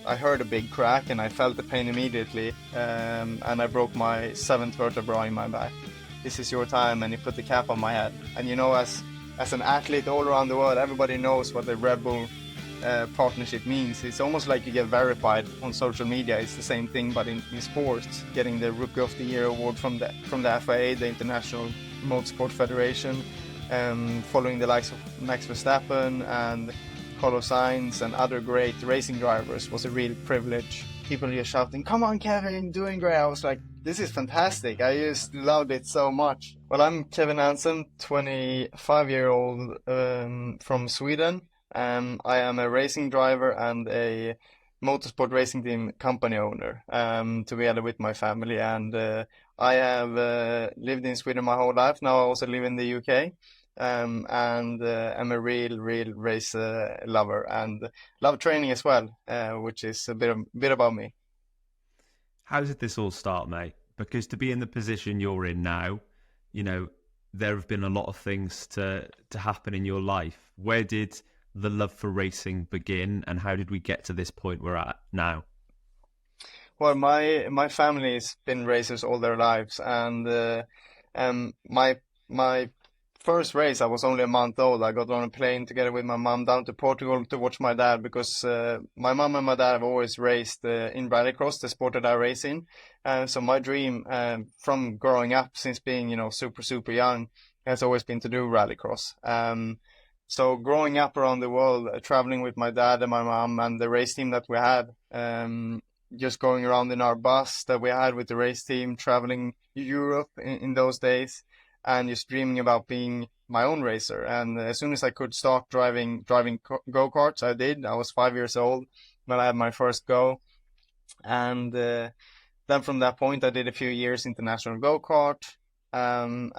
I heard a big crack and I felt the pain immediately, and I broke my seventh vertebra in my back. This is your time, and he put the cap on my head. And as an athlete all around the world, everybody knows what the RedBull partnership means. It's almost like you get verified on social media. It's the same thing, but in sports, getting the Rookie of the Year award from the FIA, the International Motorsport Federation, following the likes of Max Verstappen and Carlos Sainz and other great racing drivers was a real privilege. People just shouting, "Come on, Kevin, doing great." I was like, this is fantastic. I just loved it so much. Well, I'm Kevin Hansen, 25-year-old from Sweden. I am a racing driver and a motorsport racing team company owner, together with my family. And I have lived in Sweden my whole life. Now I also live in the UK. And I'm a real race lover and love training as well, which is a bit about me. How did this all start, mate? Because to be in the position you're in now, there have been a lot of things to happen in your life. Where did the love for racing begin, and how did we get to this point we're at now? Well, my family's been racers all their lives, and my first race, I was only a month old. I got on a plane together with my mom down to Portugal to watch my dad, because my mom and my dad have always raced in rallycross, the sport that I race in. So my dream from growing up, since being super young, has always been to do rallycross. So growing up around the world, traveling with my dad and my mom and the race team that we had, just going around in our bus that we had with the race team, traveling Europe in those days, and just dreaming about being my own racer. And as soon as I could start driving go-karts, I did. I was 5 years old when I had my first go. And then from that point, I did a few years international go-kart. And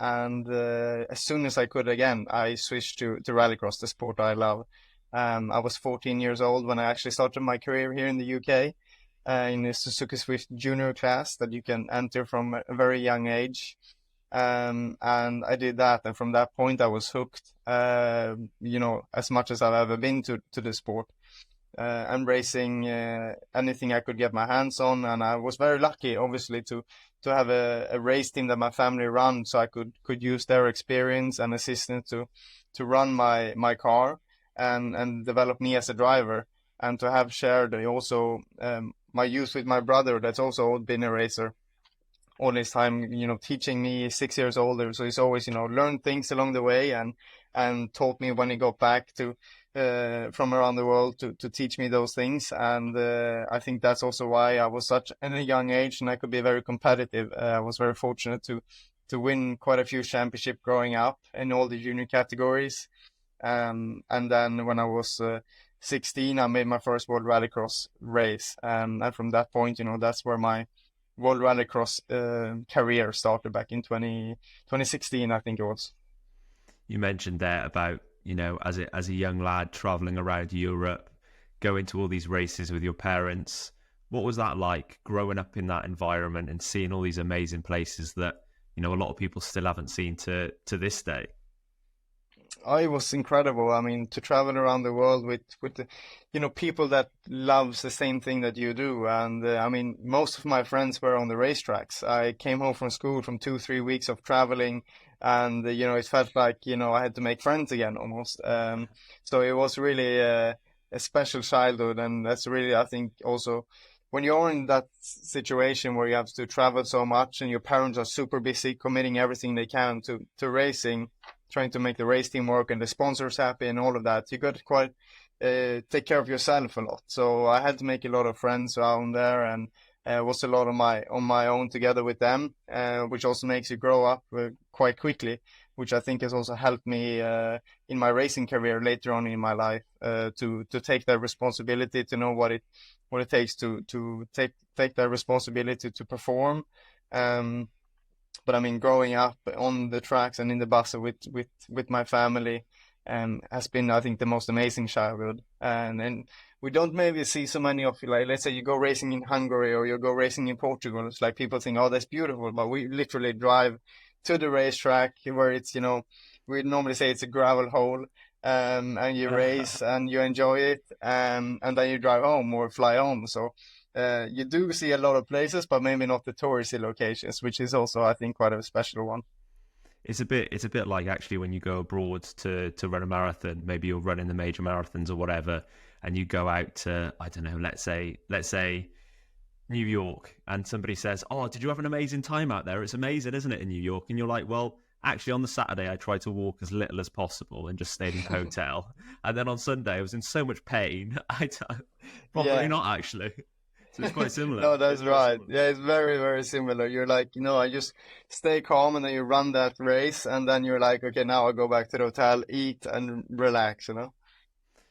as soon as I could again, I switched to rallycross, the sport I love. I was 14 years old when I actually started my career here in the UK, in the Suzuki Swift junior class that you can enter from a very young age. And I did that, and from that point I was hooked, as much as I've ever been to the sport. I'm racing anything I could get my hands on, and I was very lucky, obviously, to have a race team that my family run, so I could use their experience and assistance to run my car and develop me as a driver, and to have shared also my youth with my brother that's also been a racer all this time, teaching me. 6 years older, so he's always learned things along the way, and taught me when he got back to from around the world to teach me those things. And I think that's also why I was such at a young age, and I could be very competitive. I was very fortunate to win quite a few championships growing up in all the junior categories. And then when I was 16, I made my first World Rallycross race, and from that point, that's where my World Rallycross career started back in 2016, I think it was. You mentioned there about, as a young lad traveling around Europe, going to all these races with your parents. What was that like, growing up in that environment and seeing all these amazing places that, a lot of people still haven't seen to this day? Oh, it was incredible. I mean, to travel around the world with the, people that loves the same thing that you do. And I mean, most of my friends were on the racetracks. I came home from school from 2-3 weeks of traveling, and it felt like I had to make friends again almost. So it was really a special childhood, and that's really, I think, also when you're in that situation where you have to travel so much and your parents are super busy committing everything they can to racing, trying to make the race team work and the sponsors happy and all of that, you got to quite take care of yourself a lot. So I had to make a lot of friends around there, and was a lot on my own together with them, which also makes you grow up quite quickly, which I think has also helped me in my racing career later on in my life, to take that responsibility, to know what it takes to take that responsibility to perform. But I mean, growing up on the tracks and in the bus with my family has been, I think, the most amazing childhood. And we don't maybe see so many of, like, let's say you go racing in Hungary or you go racing in Portugal. It's like people think, oh, that's beautiful. But we literally drive to the racetrack where it's, we normally say it's a gravel hole. and you race and you enjoy it, and then you drive home or fly home. So you do see a lot of places, but maybe not the touristy locations, which is also, I think, quite a special one. It's a bit like actually when you go abroad to run a marathon, maybe you're running the major marathons or whatever, and you go out to, I don't know, let's say New York, and somebody says, "Oh, did you have an amazing time out there? It's amazing, isn't it, in New York?" And you're like, "Well, actually, on the Saturday, I tried to walk as little as possible and just stayed in a hotel. And then on Sunday, I was in so much pain. Probably Yeah. not, actually." So it's quite similar. No, that's right. Yeah, it's very, very similar. You're like, I just stay calm and then you run that race and then you're like, okay, now I go back to the hotel, eat and relax.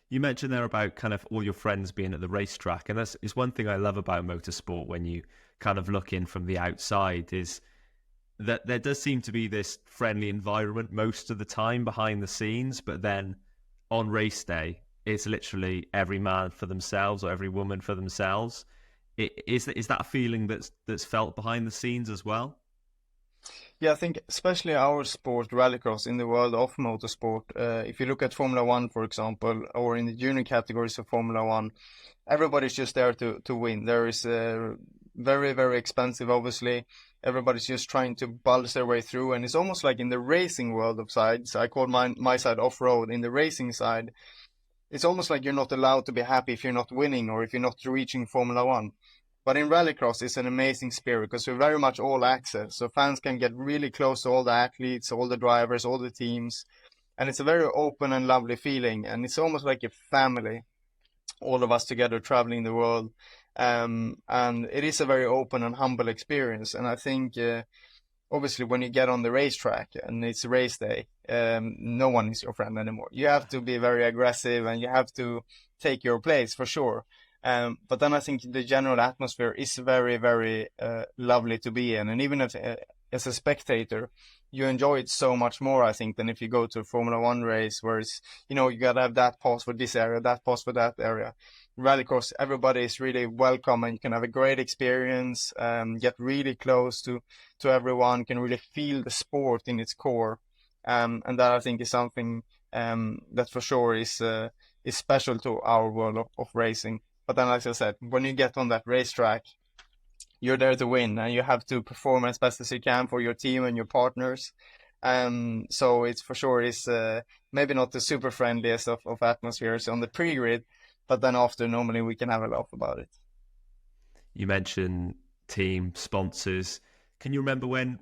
You mentioned there about kind of all your friends being at the racetrack, and it's one thing I love about motorsport when you kind of look in from the outside is that there does seem to be this friendly environment most of the time behind the scenes, but then on race day, it's literally every man for themselves or every woman for themselves. Is that a feeling that's felt behind the scenes as well? Yeah, I think especially our sport, rallycross, in the world of motorsport, if you look at Formula One, for example, or in the junior categories of Formula One, everybody's just there to win. There is very, very expensive, obviously. Everybody's just trying to bulge their way through, and it's almost like in the racing world of sides. I call my side off-road. In the racing side, it's almost like you're not allowed to be happy if you're not winning or if you're not reaching Formula One. But in rallycross, it's an amazing spirit because we're very much all access. So fans can get really close to all the athletes, all the drivers, all the teams. And it's a very open and lovely feeling. And it's almost like a family, all of us together traveling the world. And it is a very open and humble experience. And I think, obviously, when you get on the racetrack and it's race day, no one is your friend anymore. You have to be very aggressive and you have to take your place for sure. But then I think the general atmosphere is very, very lovely to be in. And even if, as a spectator, you enjoy it so much more, I think, than if you go to a Formula One race where it's, you got to have that pass for this area, that pass for that area. Rallycross, everybody is really welcome and you can have a great experience, get really close to everyone, can really feel the sport in its core. And that I think is something that for sure is special to our world of racing. But then, like I said, when you get on that racetrack, you're there to win and you have to perform as best as you can for your team and your partners. So it's for sure is maybe not the super friendliest of atmospheres on the pre-grid, but then after, normally we can have a laugh about it. You mentioned team sponsors. Can you remember when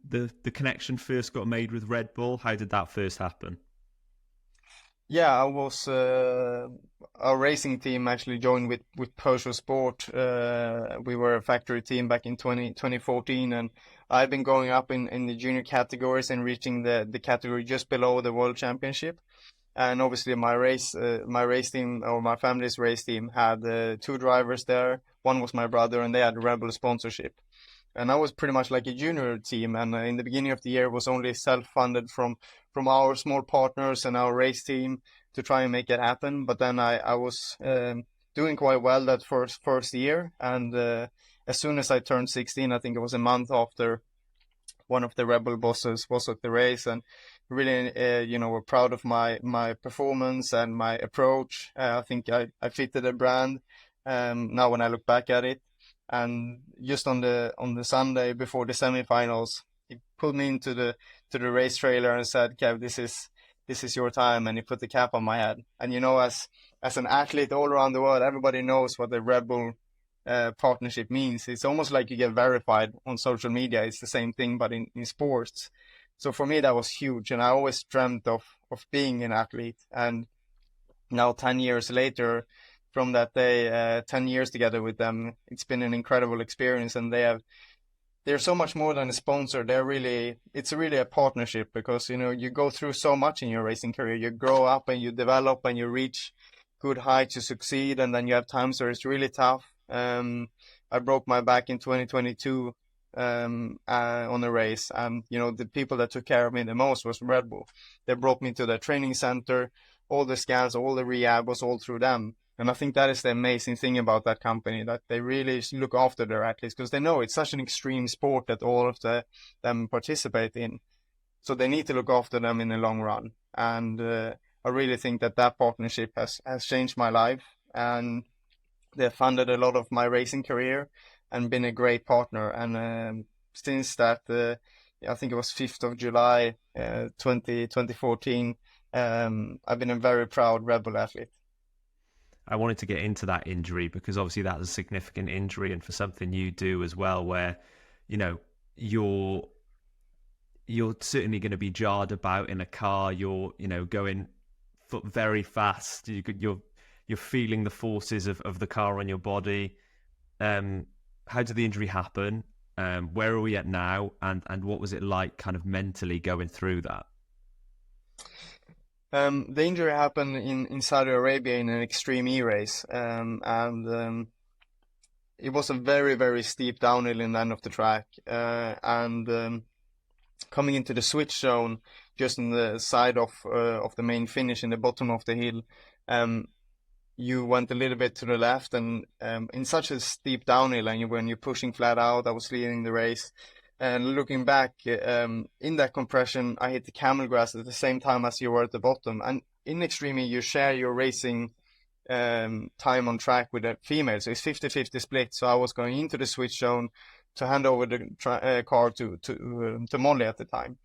the connection first got made with Red Bull? How did that first happen? Yeah, I was our racing team actually joined with Peugeot Sport. We were a factory team back in 2014, and I've been going up in the junior categories and reaching the category just below the World Championship. And obviously my race team, or my family's race team, had two drivers there. One was my brother, and they had RedBull sponsorship. And I was pretty much like a junior team, and in the beginning of the year was only self-funded from our small partners and our race team to try and make it happen. But then I was doing quite well that first year, and as soon as I turned 16, I think it was a month after, one of the RedBull bosses was at the race and really, were proud of my performance and my approach. I think I fitted the brand now when I look back at it. And just on the Sunday before the semifinals, he pulled me into the race trailer and said, "Kev, this is your time," and he put the cap on my head. And as an athlete all around the world, everybody knows what the Red Bull partnership means. It's almost like you get verified on social media. It's the same thing, but in sports. So for me, that was huge, and I always dreamt of being an athlete. And now 10 years later, from that day, 10 years together with them, it's been an incredible experience, and they're so much more than a sponsor. It's really a partnership, because you go through so much in your racing career. You grow up and you develop and you reach good heights to succeed, and then you have times where it's really tough. I broke my back in 2022 on a race, and the people that took care of me the most was Red Bull. They brought me to the training center. All the scans, all the rehab was all through them. And I think that is the amazing thing about that company, that they really look after their athletes, because they know it's such an extreme sport that all of them participate in. So they need to look after them in the long run. And I I really think that partnership has changed my life, and they funded a lot of my racing career and been a great partner. And since that, I think it was 5th of July, 2014, I've been a very proud RedBull athlete. I wanted to get into that injury because obviously that's a significant injury, and for something you do as well, where, you know, you're certainly going to be jarred about in a car. You're, you know, going very fast. You're feeling the forces of the car on your body. How did the injury happen? Where are we at now? And what was it like kind of mentally going through that? The injury happened in Saudi Arabia in an extreme E race, and it was a very, very steep downhill in the end of the track, and coming into the switch zone, just on the side of the main finish in the bottom of the hill, you went a little bit to the left, and in such a steep downhill, and when you're pushing flat out, I was leading the race. And looking back, in that compression, I hit the camel grass at the same time as you were at the bottom. And in Extreme E, you share your racing time on track with a female. So it's 50-50 split. So I was going into the switch zone to hand over the car to Molly at the time.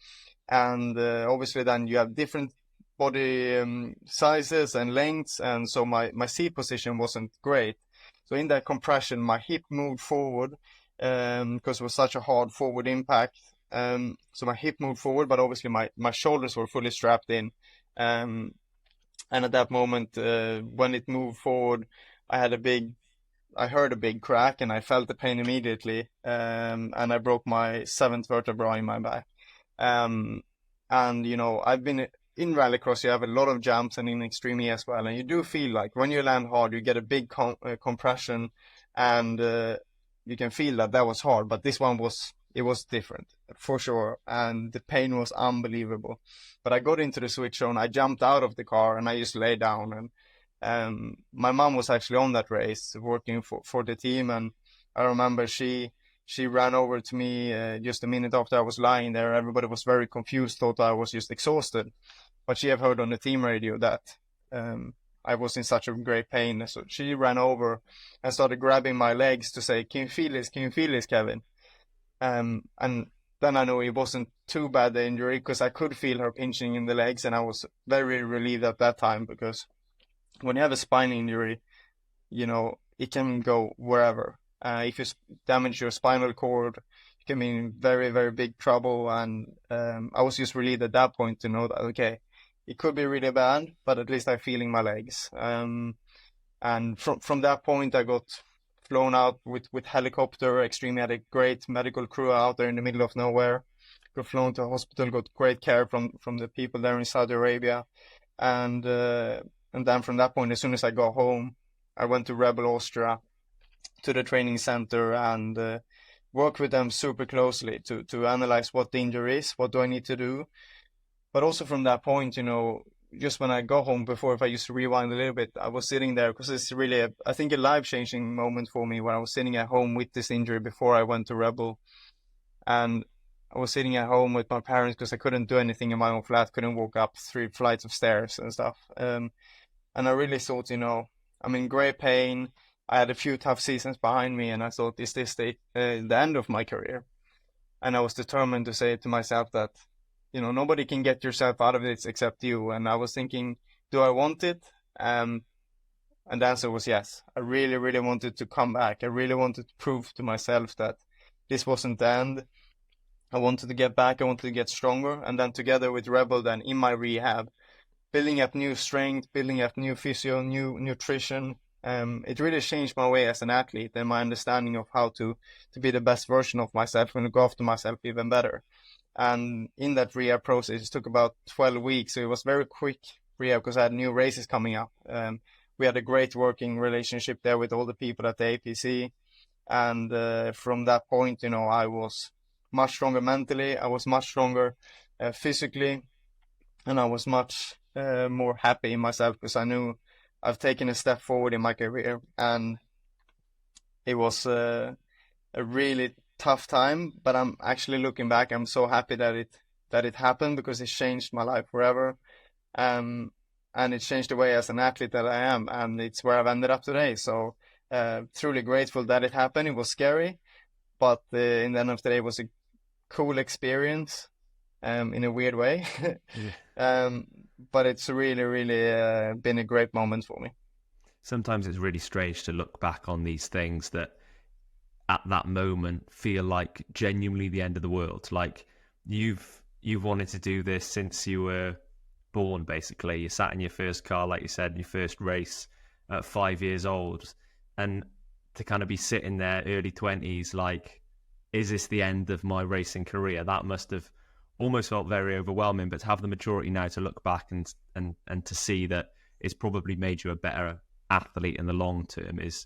And obviously then you have different body sizes and lengths. And so my seat position wasn't great. So in that compression, my hip moved forward, because it was such a hard forward impact. So my hip moved forward, but obviously my shoulders were fully strapped in. And at that moment, when it moved forward, I heard a big crack, and I felt the pain immediately. And I broke my 7th vertebra in my back. And, you know, I've been in rallycross, you have a lot of jumps, and in Extreme E as well. And you do feel like when you land hard, you get a big compression, and you can feel that was hard, but this one was different for sure, and the pain was unbelievable. But I got into the switch zone, I jumped out of the car, and I just lay down. And my mom was actually on that race, working for the team, and I remember she ran over to me just a minute after I was lying there. Everybody was very confused, thought I was just exhausted, but she had heard on the team radio that I was in such a great pain. So she ran over and started grabbing my legs to say, "Can you feel this? Can you feel this, Kevin?" And then I knew it wasn't too bad, the injury, because I could feel her pinching in the legs, and I was very relieved at that time, because when you have a spine injury, you know, it can go wherever. If you damage your spinal cord, you can be in very, very big trouble. And I was just relieved at that point to know that, okay, it could be really bad, but at least I'm feeling my legs. And from that point, I got flown out with helicopter. Extremely had a great medical crew out there in the middle of nowhere. Got flown to a hospital, got great care from the people there in Saudi Arabia. And then from that point, as soon as I got home, I went to RedBull Austria, to the training center, and worked with them super closely to analyze what the injury is, what do I need to do. But also from that point, you know, just when I got home, before, if I used to rewind a little bit, I was sitting there, because it's really, I think, a life-changing moment for me, when I was sitting at home with this injury before I went to RedBull. And I was sitting at home with my parents, because I couldn't do anything in my own flat, couldn't walk up 3 flights of stairs and stuff. And I really thought, you know, I'm in great pain. I had a few tough seasons behind me, and I thought, is this the end of my career? And I was determined to say to myself that, you know, nobody can get yourself out of this except you. And I was thinking, do I want it? And the answer was yes. I really, really wanted to come back. I really wanted to prove to myself that this wasn't the end. I wanted to get back. I wanted to get stronger. And then together with RedBull, then in my rehab, building up new strength, building up new physio, new nutrition. It really changed my way as an athlete, and my understanding of how to be the best version of myself and go after myself even better. And in that rehab process, it took about 12 weeks. So it was very quick rehab, because I had new races coming up. We had a great working relationship there with all the people at the APC. And from that point, you know, I was much stronger mentally. I was much stronger physically. And I was much more happy in myself, because I knew I've taken a step forward in my career. And it was a really tough time, but I'm actually looking back, I'm so happy that it happened, because it changed my life forever. and it changed the way as an athlete that I am, and it's where I've ended up today. So truly grateful that it happened. It was scary, but in the end of the day, it was a cool experience in a weird way. But it's really, really been a great moment for me. Sometimes it's really strange to look back on these things that at that moment feel like genuinely the end of the world. Like you've wanted to do this since you were born, basically. You sat in your first car, like you said, your first race at 5 years old, and to kind of be sitting there early 20s, like, is this the end of my racing career? That must have almost felt very overwhelming, but to have the maturity now to look back and to see that it's probably made you a better athlete in the long term is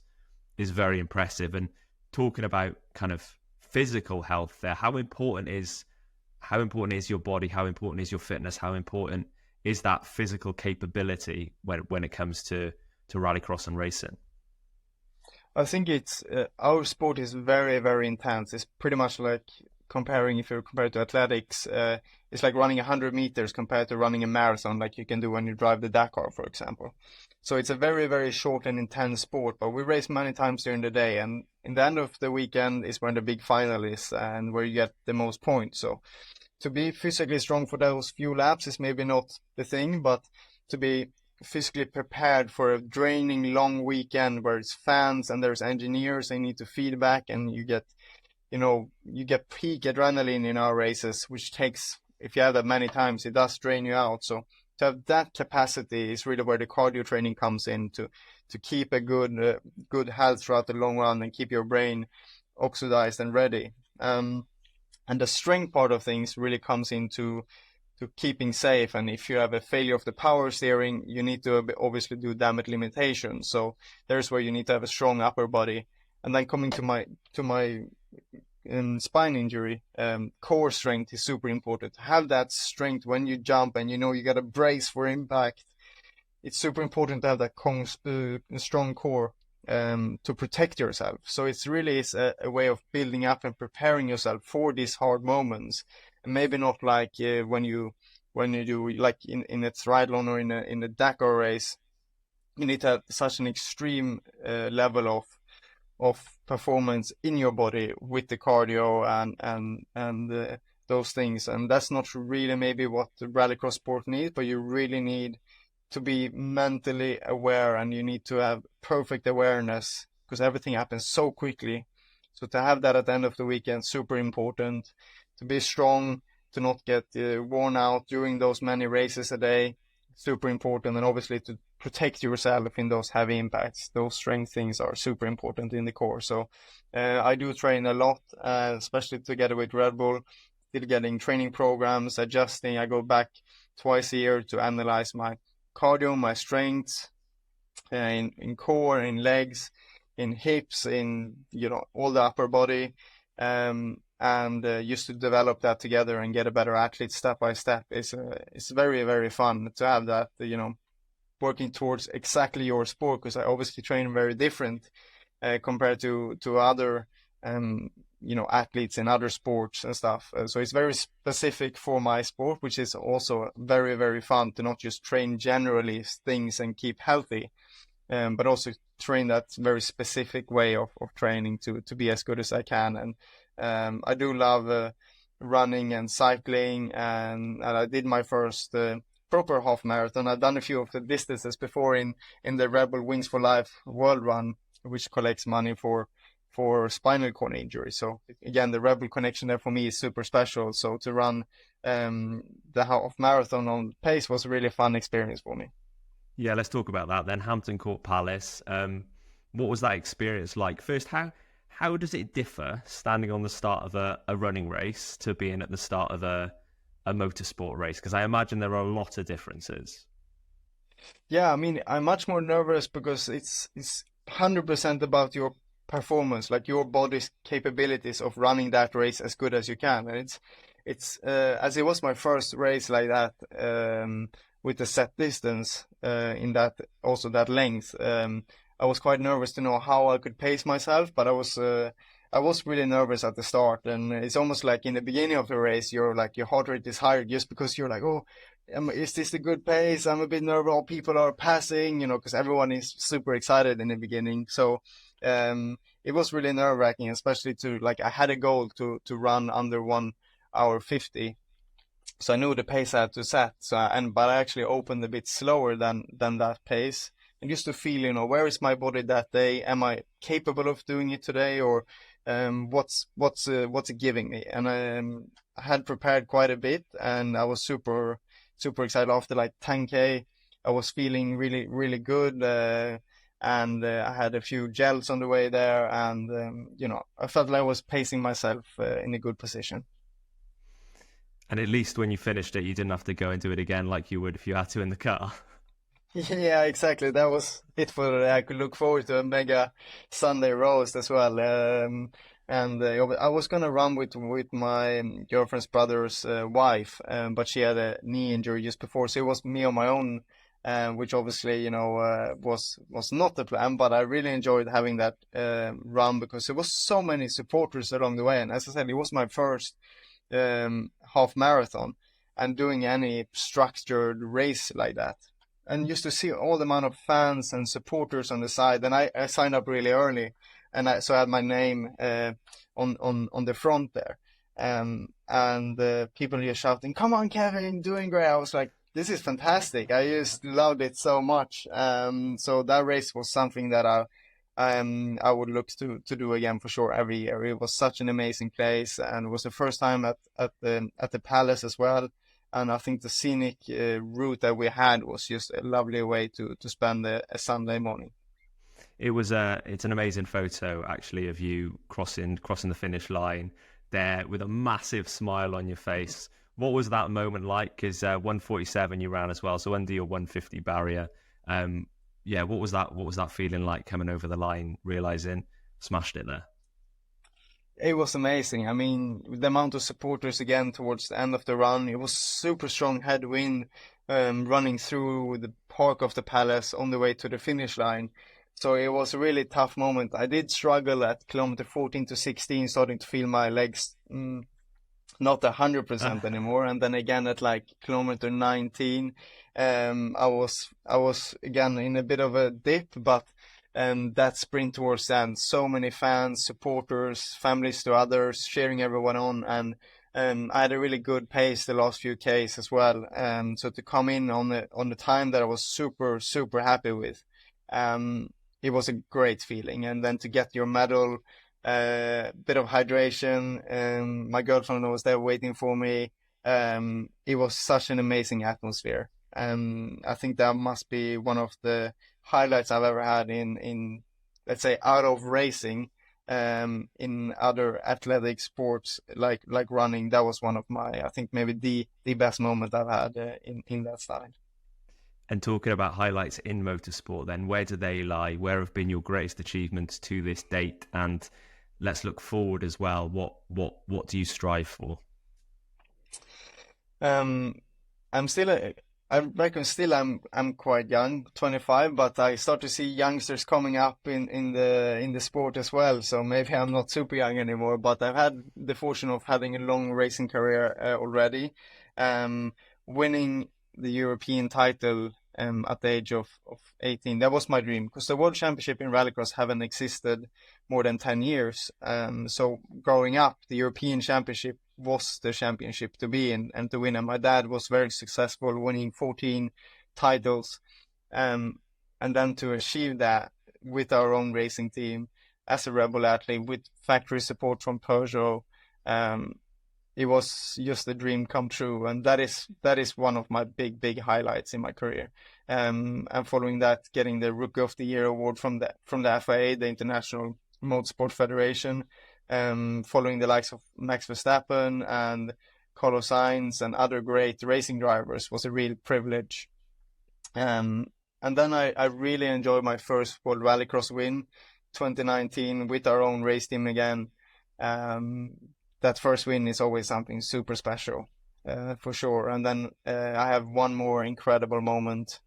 very impressive. And talking about kind of physical health there, how important is your body, how important is your fitness, how important is that physical capability when it comes to rallycross and racing? I think it's our sport is very, very intense. It's pretty much like if you compare it to athletics, it's like running 100 meters compared to running a marathon, like you can do when you drive the Dakar, for example. So it's a very, very short and intense sport, but we race many times during the day, and in the end of the weekend is when the big final is and where you get the most points. So to be physically strong for those few laps is maybe not the thing, but to be physically prepared for a draining long weekend where it's fans and there's engineers they need to feed back, and you get peak adrenaline in our races, which takes, if you have that many times, it does drain you out. So to have that capacity is really where the cardio training comes in, to keep a good health throughout the long run and keep your brain oxidized and ready. And the strength part of things really comes into keeping safe. And if you have a failure of the power steering, you need to obviously do damage limitation. So there's where you need to have a strong upper body. And then coming to my spine injury, core strength is super important. To have that strength when you jump and you got to brace for impact. It's super important to have that strong core to protect yourself. So it's really a way of building up and preparing yourself for these hard moments. And maybe not like when you do like in a triathlon or in a Dakar race, you need to have such an extreme level of performance in your body with the cardio and those things. And that's not really maybe what the rallycross sport needs, but you really need to be mentally aware, and you need to have perfect awareness because everything happens so quickly. So to have that at the end of the weekend, super important. To be strong, to not get worn out during those many races a day, super important. And obviously to protect yourself in those heavy impacts. Those strength things are super important in the core. So I do train a lot, especially together with RedBull, still getting training programs, adjusting. I go back twice a year to analyze my cardio, my strengths in core, in legs, in hips, in all the upper body, and used to develop that together and get a better athlete step by step. It's very, very fun to have that, working towards exactly your sport, because I obviously train very different compared to other athletes in other sports and stuff. So it's very specific for my sport, which is also very, very fun to not just train generally things and keep healthy, but also train that very specific way of training to be as good as I can. And I do love running and cycling, and I did my first proper half marathon. I've done a few of the distances before in the RedBull Wings for Life World Run, which collects money for spinal cord injury. So again, the RedBull connection there for me is super special. So to run the half marathon on pace was a really fun experience for me. Yeah, let's talk about that then. Hampton Court Palace. What was that experience like? First, how does it differ standing on the start of a running race to being at the start of a motorsport race? Because I imagine there are a lot of differences. Yeah, I mean, I'm much more nervous because it's 100% about your performance, like your body's capabilities of running that race as good as you can. And it's as it was my first race like that, with the set distance in that length. I was quite nervous to know how I could pace myself, but I was I was really nervous at the start, and it's almost like in the beginning of the race, you're like your heart rate is higher just because you're like, oh, is this a good pace? I'm a bit nervous. All people are passing, because everyone is super excited in the beginning. So it was really nerve-wracking, especially to like I had a goal to run under 1 hour 50. So I knew the pace I had to set. But I actually opened a bit slower than that pace, and just to feel, where is my body that day? Am I capable of doing it today, or what's it giving me? And I had prepared quite a bit, and I was super super excited after like 10K. I was feeling really really good. And I had a few gels on the way there, and I felt like I was pacing myself in a good position. And at least when you finished it, you didn't have to go and do it again like you would if you had to in the car. Yeah, exactly. That was it for I could look forward to a mega Sunday roast as well. And I was gonna run with my girlfriend's brother's wife, but she had a knee injury just before, so it was me on my own, which obviously was not the plan. But I really enjoyed having that run because there was so many supporters along the way, and as I said, it was my first half marathon and doing any structured race like that. And just to see all the amount of fans and supporters on the side, and I signed up really early, and so I had my name on the front there, and people just shouting, "Come on, Kevin, doing great!" I was like, "This is fantastic!" I just loved it so much. So that race was something that I would look to do again for sure every year. It was such an amazing place, and it was the first time at the Palace as well. And I think the scenic route that we had was just a lovely way to spend a Sunday morning. It's an amazing photo actually of you crossing the finish line there with a massive smile on your face. What was that moment like? Because 147 you ran as well, so under your 150 barrier. Yeah, what was that feeling like coming over the line, realizing smashed it there? It was amazing. I mean, the amount of supporters again towards the end of the run, it was super strong headwind running through the park of the Palace on the way to the finish line. So it was a really tough moment. I did struggle at kilometer 14 to 16, starting to feel my legs not 100% anymore. And then again at like kilometer 19, I was again in a bit of a dip, but that sprint towards the end, so many fans, supporters, families to others, cheering everyone on, and I had a really good pace the last few Ks as well. So to come in on the time that I was super super happy with, it was a great feeling. And then to get your medal, bit of hydration, my girlfriend was there waiting for me. It was such an amazing atmosphere. I think that must be one of the highlights I've ever had in let's say out of racing, in other athletic sports like running. That was one of my, I think maybe the best moment I've had in that style. And talking about highlights in motorsport, then where do they lie? Where have been your greatest achievements to this date? And let's look forward as well. What do you strive for? Um, I'm still I reckon still I'm quite young, 25, but I start to see youngsters coming up in the sport as well. So maybe I'm not super young anymore, but I've had the fortune of having a long racing career already. Um, Winning the European title at the age of 18, that was my dream, because the World Championship in Rallycross haven't existed more than 10 years. So growing up, the European Championship was the championship to be in and to win. And my dad was very successful, winning 14 titles. Um, and then to achieve that with our own racing team as a RedBull athlete with factory support from Peugeot, it was just a dream come true. And that is one of my big highlights in my career. And following that, getting the Rookie of the Year award from the FIA, the International Motorsport Federation, following the likes of Max Verstappen and Carlos Sainz and other great racing drivers was a real privilege. And then I really enjoyed my first World Rallycross win, 2019, with our own race team again. That first win is always something super special, for sure. And then I have one more incredible moment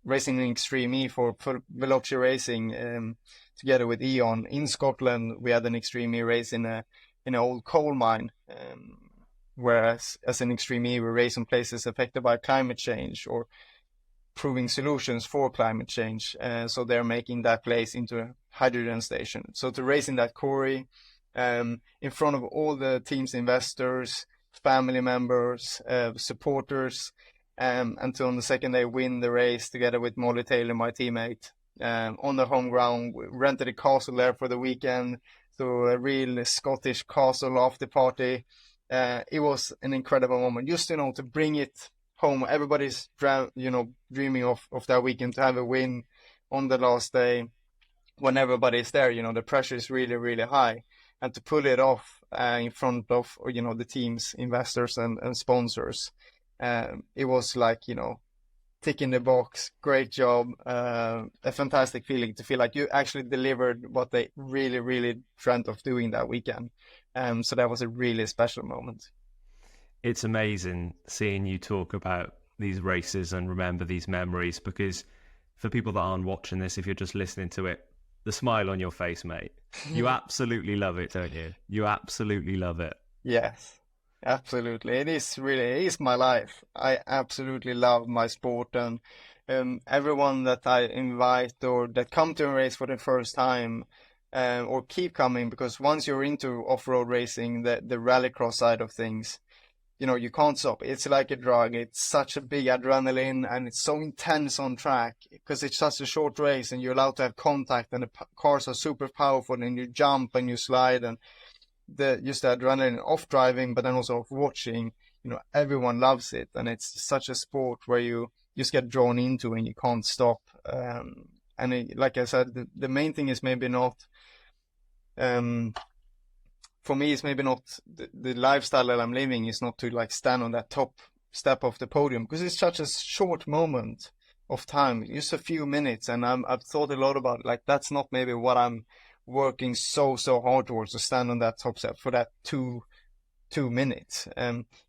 racing in Extreme E for Veloci Racing, together with Eon in Scotland. We had an Extreme E race in an old coal mine, whereas as an Extreme E we race on places affected by climate change or proving solutions for climate change. So they're making that place into a hydrogen station. So to race in that quarry, in front of all the team's investors, family members, supporters, and to on the second day win the race together with Molly Taylor, my teammate, on the home ground. We rented a castle there for the weekend, so a real Scottish castle after party. It was an incredible moment, just to bring it home. Everybody's dreaming of that weekend, to have a win on the last day when everybody's there. The pressure is really, really high, and to pull it off in front of the team's investors and sponsors, it was like ticking the box. Great job. A fantastic feeling to feel like you actually delivered what they really, really dreamt of doing that weekend. So that was a really special moment. It's amazing seeing you talk about these races and remember these memories, because for people that aren't watching this, if you're just listening to it, the smile on your face, mate, you absolutely love it, don't you? You absolutely love it. Yes, absolutely. It is my life. I absolutely love my sport, and everyone that I invite or that come to a race for the first time, or keep coming, because once you're into off-road racing, the rallycross side of things, you can't stop. It's like a drug. It's such a big adrenaline, and it's so intense on track because it's such a short race and you're allowed to have contact, and the cars are super powerful, and you jump and you slide, and just the adrenaline of driving, but then also of watching, everyone loves it. And it's such a sport where you just get drawn into and you can't stop. Like I said, the main thing is maybe not, for me, it's maybe not the lifestyle that I'm living is not to like stand on that top step of the podium, because it's such a short moment of time, just a few minutes. And I've thought a lot about it. Like, that's not maybe what I'm working so hard towards, to stand on that top step for that two minutes.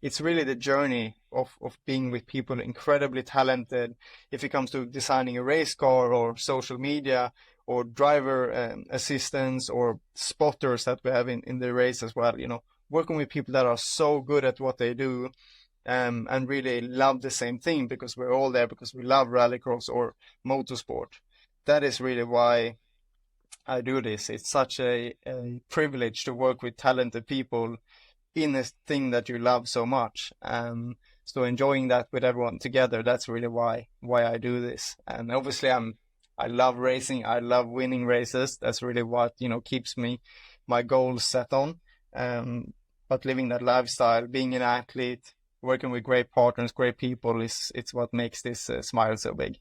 It's really the journey of being with people incredibly talented. If it comes to designing a race car or social media or driver assistants or spotters that we have in the race as well, working with people that are so good at what they do, and really love the same thing, because we're all there because we love rallycross or motorsport. That is really why I do this. It's such a privilege to work with talented people in a thing that you love so much. So enjoying that with everyone together, that's really why I do this. And obviously I love racing. I love winning races. That's really what, keeps my goals set on. But living that lifestyle, being an athlete, working with great partners, great people, it's what makes this smile so big.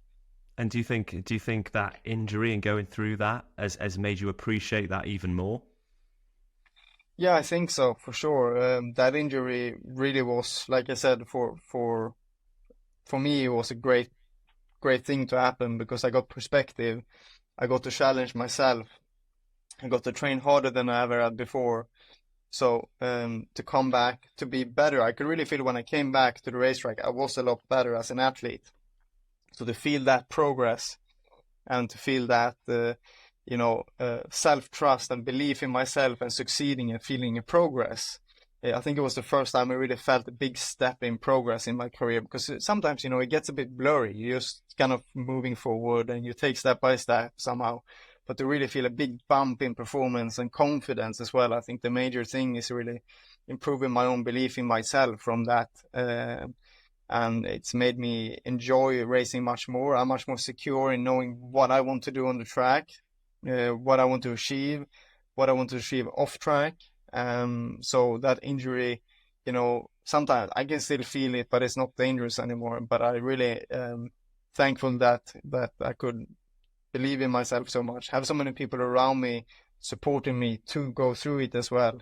And do you think that injury and going through that has made you appreciate that even more? Yeah, I think so, for sure. That injury really was, like I said, for me, it was a great thing to happen, because I got perspective. I got to challenge myself. I got to train harder than I ever had before. So to come back, to be better, I could really feel when I came back to the racetrack, I was a lot better as an athlete. So to feel that progress and to feel that, self-trust and belief in myself and succeeding and feeling a progress. I think it was the first time I really felt a big step in progress in my career, because sometimes, it gets a bit blurry. You're just kind of moving forward and you take step by step somehow. But to really feel a big bump in performance and confidence as well, I think the major thing is really improving my own belief in myself from that. And it's made me enjoy racing much more. I'm much more secure in knowing what I want to do on the track, what I want to achieve off track. So that injury, sometimes I can still feel it, but it's not dangerous anymore. But I really thankful that I could believe in myself so much, have so many people around me supporting me to go through it as well.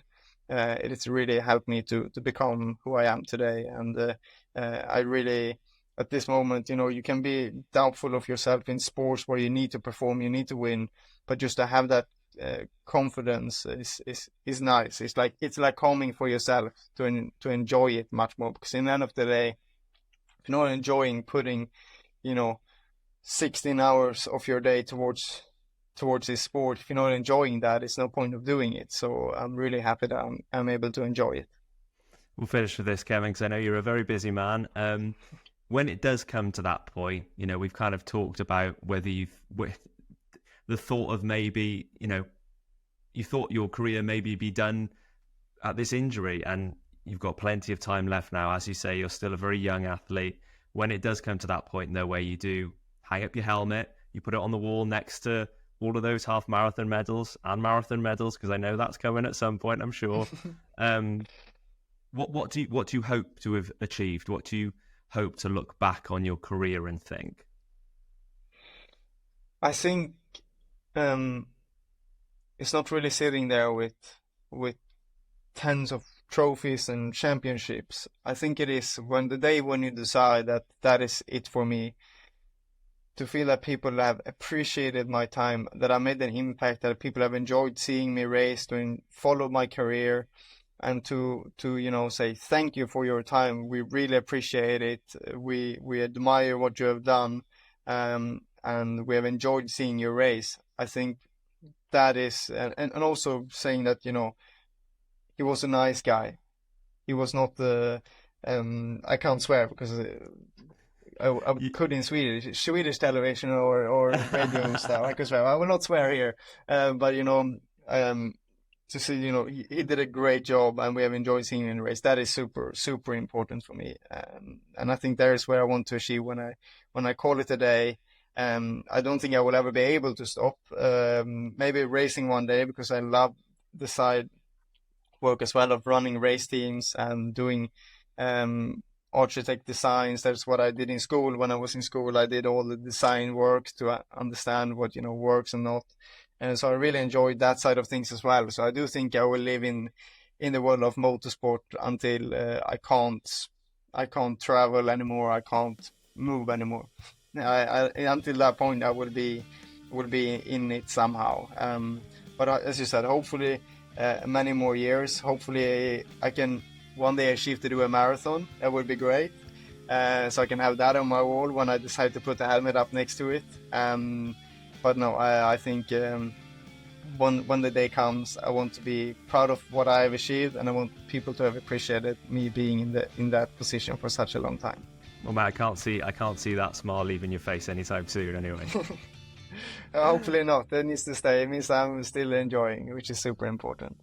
It's really helped me to become who I am today. And I really, at this moment, you can be doubtful of yourself in sports where you need to perform, you need to win, but just to have that confidence is nice. It's like calming for yourself to enjoy it much more, because in the end of the day, if you're not enjoying putting, 16 hours of your day towards this sport. If you're not enjoying that, it's no point of doing it. So I'm really happy that I'm able to enjoy it. We'll finish with this, Kevin, because I know you're a very busy man. When it does come to that point, you know, we've kind of talked about whether with the thought of maybe, you know, you thought your career maybe be done at this injury, and you've got plenty of time left now. As you say, you're still a very young athlete. When it does come to that point, though, where you do hang up your helmet, you put it on the wall next to all of those half marathon medals and marathon medals, because I know that's coming at some point, I'm sure. What do you hope to have achieved? What do you hope to look back on your career and think? I think it's not really sitting there with tens of trophies and championships. I think it is when you decide that is it for me, to feel that people have appreciated my time, that I made an impact, that people have enjoyed seeing me race, to follow my career, and to you know, say thank you for your time. We really appreciate it. We admire what you have done, and we have enjoyed seeing you race. I think that is, and also saying that, you know, he was a nice guy. He was not the I can't swear because I could in Swedish television or radio and stuff. I could swear. I will not swear here. But you know, to see, you know, he did a great job, and we have enjoyed seeing him in the race. That is super, super important for me. And I think that is where I want to achieve when I call it a day. I don't think I will ever be able to stop. Maybe racing one day, because I love the side work as well of running race teams and doing architect designs. That's what I did in school. When I was in school, I did all the design work to understand what, you know, works and not. And so I really enjoyed that side of things as well. So I do think I will live in the world of motorsport until I can't travel anymore. I can't move anymore. Until that point, I will be in it somehow. But as you said, hopefully many more years. Hopefully I can one day achieve to do a marathon. That would be great. So I can have that on my wall when I decide to put the helmet up next to it. But no, I think when the day comes, I want to be proud of what I have achieved, and I want people to have appreciated me being in that position for such a long time. Well, Matt, I can't see that smile leaving your face anytime soon anyway. Hopefully not. That needs to stay. It means I'm still enjoying, which is super important.